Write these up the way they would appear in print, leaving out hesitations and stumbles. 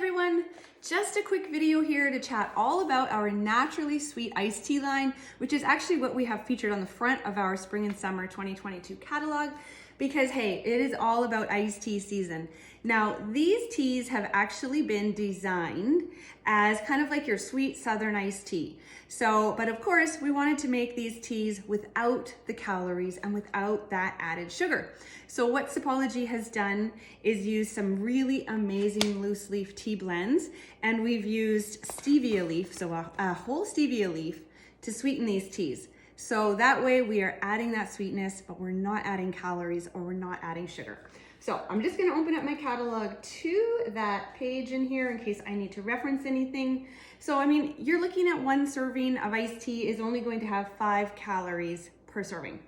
everyone, just a quick video here to chat all about our naturally sweet iced tea line, which is actually what we have featured on the front of our spring and summer 2022 catalog, because hey, it is all about iced tea season. Now, these teas have actually been designed as kind of like your sweet southern iced tea. But of course, we wanted to make these teas without the calories and without that added sugar. So what Sipology has done is use some really amazing loose leaf tea blends, and we've used stevia leaf, so a whole stevia leaf, to sweeten these teas. So that way we are adding that sweetness, but we're not adding calories or we're not adding sugar. So I'm just gonna open up my catalog to that page in here in case I need to reference anything. So, I mean, you're looking at one serving of iced tea is only going to have 5 calories per serving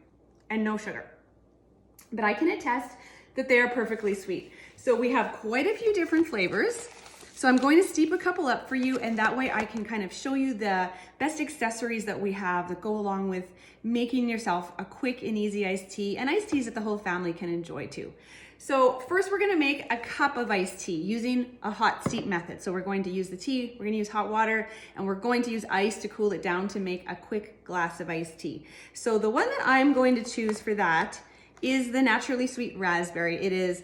and no sugar. But I can attest that they are perfectly sweet. So we have quite a few different flavors. So I'm going to steep a couple up for you, and that way I can kind of show you the best accessories that we have that go along with making yourself a quick and easy iced tea, and iced teas that the whole family can enjoy too. So first we're gonna make a cup of iced tea using a hot steep method. So we're going to use the tea, we're gonna use hot water, and we're going to use ice to cool it down to make a quick glass of iced tea. So the one that I'm going to choose for that is the naturally sweet raspberry. It is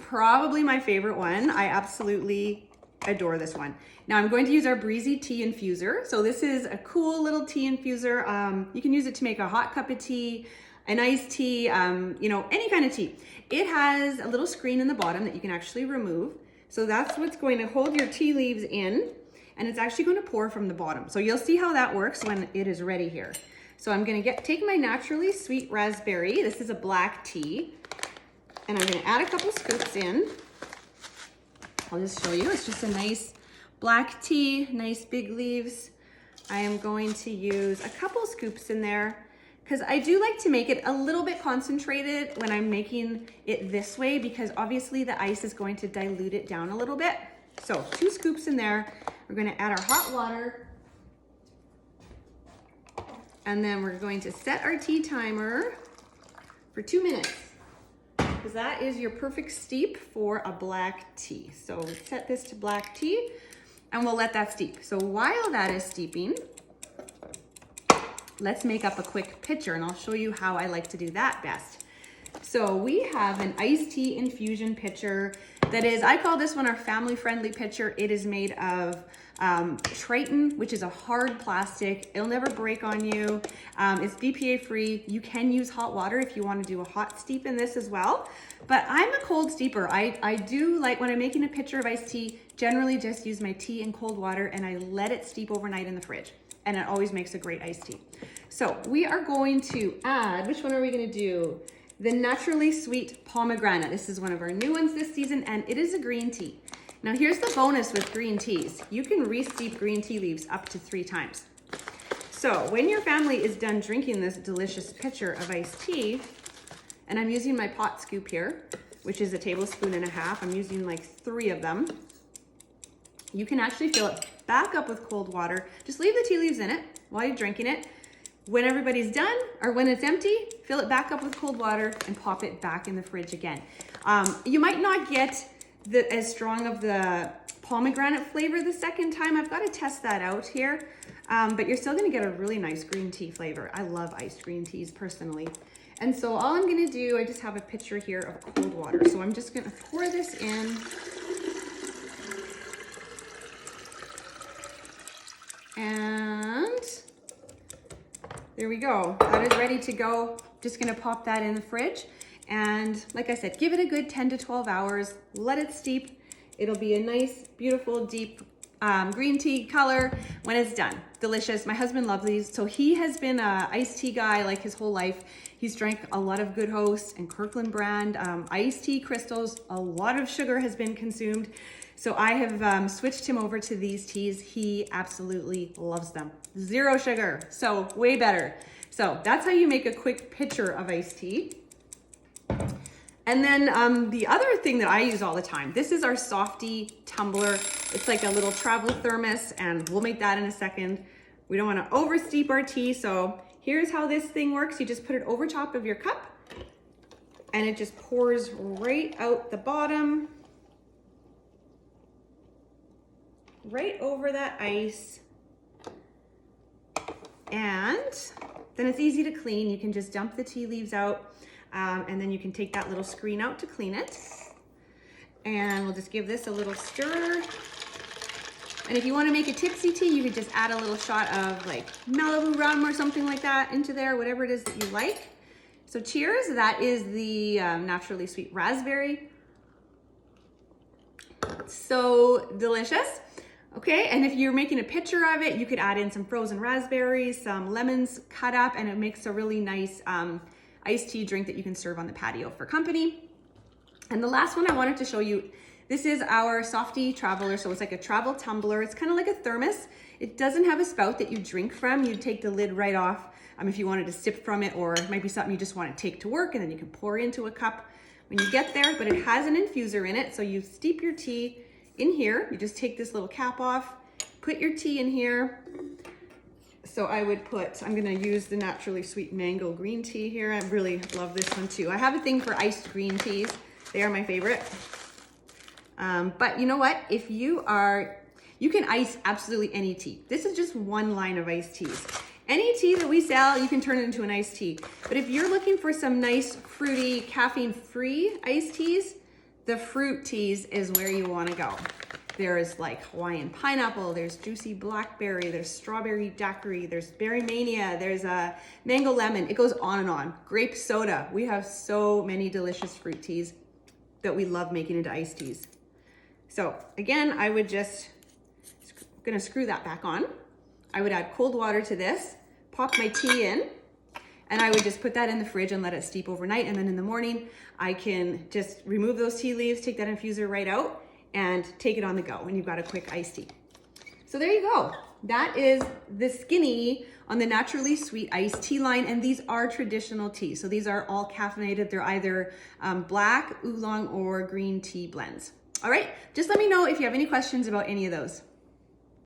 probably my favorite one. I absolutely adore this one. Now I'm going to use our Breezy tea infuser. So this is a cool little tea infuser. You can use it to make a hot cup of tea, an iced tea, any kind of tea. It has a little screen in the bottom that you can actually remove. So that's what's going to hold your tea leaves in, and it's actually going to pour from the bottom. So you'll see how that works when it is ready here. So I'm going to take my naturally sweet raspberry. This is a black tea, and I'm going to add a couple scoops in. I'll just show you. It's just a nice black tea, nice big leaves. I am going to use a couple scoops in there because I do like to make it a little bit concentrated when I'm making it this way, because obviously the ice is going to dilute it down a little bit. So 2 scoops in there. We're going to add our hot water. And then we're going to set our tea timer for 2 minutes, because that is your perfect steep for a black tea. So set this to black tea and we'll let that steep. So while that is steeping, let's make up a quick pitcher, and I'll show you how I like to do that best. So we have an iced tea infusion pitcher that is, I call this one our family-friendly pitcher. It is made of Triton, which is a hard plastic. It'll never break on you. It's BPA free. You can use hot water if you want to do a hot steep in this as well. But I'm a cold steeper. I do like, when I'm making a pitcher of iced tea, generally just use my tea in cold water and I let it steep overnight in the fridge. And it always makes a great iced tea. So we are going to add, which one are we going to do? The naturally sweet pomegranate. This is one of our new ones this season, and it is a green tea. Now here's the bonus with green teas. You can re-steep green tea leaves up to 3 times. So when your family is done drinking this delicious pitcher of iced tea, and I'm using my pot scoop here, which is 1.5 tablespoons. I'm using like 3 of them. You can actually fill it back up with cold water. Just leave the tea leaves in it while you're drinking it. When everybody's done, or when it's empty, fill it back up with cold water and pop it back in the fridge again. You might not get as strong of the pomegranate flavor the second time. I've got to test that out here, but you're still gonna get a really nice green tea flavor. I love iced green teas personally. And so all I'm gonna do, I just have a pitcher here of cold water. So I'm just gonna pour this in. And there we go. That is ready to go. Just gonna pop that in the fridge. And like I said, give it a good 10 to 12 hours. Let it steep. It'll be a nice, beautiful, deep green tea color when it's done. Delicious. My husband loves these. So he has been an iced tea guy like his whole life. He's drank a lot of Good Host and Kirkland brand iced tea crystals. A lot of sugar has been consumed. So I have switched him over to these teas. He absolutely loves them. 0 sugar, so way better. So that's how you make a quick pitcher of iced tea. And then the other thing that I use all the time, this is our Softy tumbler. It's like a little travel thermos, and we'll make that in a second. We don't want to over steep our tea, so here's how this thing works. You just put it over top of your cup, and it just pours right out the bottom. right over that ice. And then it's easy to clean. You can just dump the tea leaves out, and then you can take that little screen out to clean it. And we'll just give this a little stir. And if you want to make a tipsy tea, you could just add a little shot of like Malibu rum or something like that into there, whatever it is that you like. So cheers, that is the naturally sweet raspberry. So delicious. Okay, and if you're making a pitcher of it, you could add in some frozen raspberries, some lemons cut up, and it makes a really nice iced tea drink that you can serve on the patio for company. And the last one I wanted to show you, this is our Softy Traveler. So it's like a travel tumbler. It's kind of like a thermos. It doesn't have a spout that you drink from. You take the lid right off if you wanted to sip from it, or it might be something you just want to take to work, and then you can pour into a cup when you get there. But it has an infuser in it, so you steep your tea in here. You just take this little cap off, put your tea in here. So I would put, I'm gonna use the naturally sweet mango green tea here. I really love this one too. I have a thing for iced green teas. They are my favorite. But you know what? If you can ice absolutely any tea. This is just one line of iced teas. Any tea that we sell, you can turn it into an iced tea. But if you're looking for some nice, fruity, caffeine-free iced teas, the fruit teas is where you want to go. There's like Hawaiian pineapple, there's juicy blackberry, there's strawberry daiquiri, there's berry mania, there's a mango lemon. It goes on and on. Grape soda. We have so many delicious fruit teas that we love making into iced teas. So again, I would just, gonna screw that back on. I would add cold water to this, pop my tea in, and I would just put that in the fridge and let it steep overnight. And then in the morning, I can just remove those tea leaves, take that infuser right out, and take it on the go when you've got a quick iced tea. So there you go. That is the Skinny on the naturally sweet iced tea line. And these are traditional teas. So these are all caffeinated. They're either black, oolong, or green tea blends. All right, just let me know if you have any questions about any of those.